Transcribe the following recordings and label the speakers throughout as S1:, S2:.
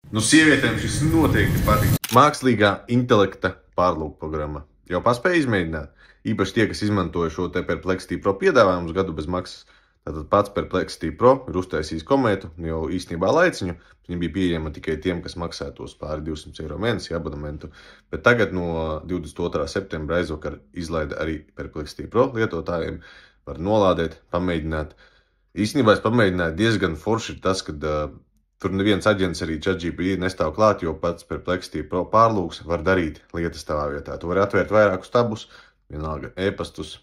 S1: Nu, sievietēm šis noteikti patīk. Mākslīgā intelekta pārlūkprogramma. Jau paspēja izmēģināt. Īpaši tie, kas izmantoja šo te Perplexity Pro piedāvājumu uz gadu bez maksas. Tātad pats Perplexity Pro ir uztaisījis komētu jau īstenībā laiciņu. Viņa bija pieejama tikai tiem, kas maksātos pāri 200 eiro mēnesī abonementu. Bet tagad no 22. septembra aizvakar izlaida arī Perplexity Pro lietotājiem. Var nolādēt, pamēģināt. Īstenībā es pamēģināju diezgan forši ir tas, kad tur neviens aģents arī ChatGPT nestāv klāt, jo pats Perplexity Pro pārlūks var darīt lietas tavā vietā. Tu vari atvērt vairākus tabus, vienalga e-pastus,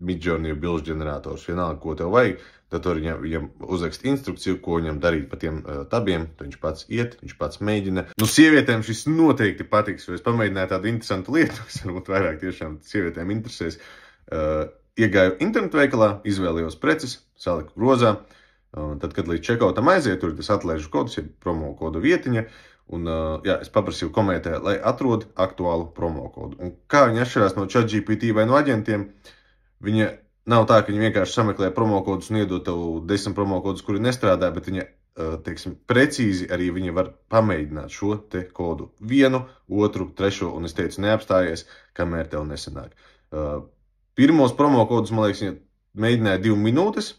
S1: Midjourney bilžu ģenerators, vienalga, ko tev vajag. Tad tur viņam uzrakst instrukciju, ko viņam darīt pa tiem tabiem. Tad viņš pats iet, viņš pats mēģina. Nu, sievietēm šis noteikti patiks, jo es pamēģināju tādu interesantu lietu, kas varbūt vairāk tiešām sievietēm interesēs. Iegāju internetu veikalā, izvēlējos preces, saliku grozā. Tad, kad līdz checkoutam aiziet, tur tas atlaižu kodus, ir promo kodu vietiņa. Un, es paprasīju komentē, lai atrod aktuālu promo kodu. Un kā viņi atšķirās no ChatGPT vai no aģentiem, viņa nav tā, ka viņi vienkārši sameklē promo kodus un iedod tev 10 promo kodus, kuri nestrādā, bet viņa, teiksim, precīzi arī viņa var pamēģināt šo te kodu. 1, 2, 3, un es teicu, neapstājies, kamēr tev nesanāk. Pirmos promo kodus, man liekas, viņa mēģināja 2 minūtes.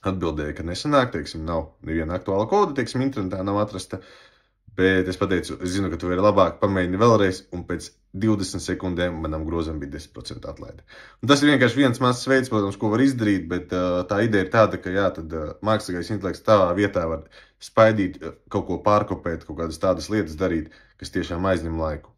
S1: Atbildēja, ka nesanāk, teiksim, nav neviena aktuāla koda, teiksim, internetā nav atrasta. Bet es pateicu, es zinu, ka tu vari labāk pamēģini vēlreiz, un pēc 20 sekundēm manam grozam bija 10% atlaide. Un tas ir vienkārši viens mazs veids, protams, ko var izdarīt, bet tā ideja ir tāda, ka jā, tad mākslīgais intelekts tavā vietā var spaidīt, kaut ko pārkopēt, kaut kādas tādas lietas darīt, kas tiešām aizņem laiku.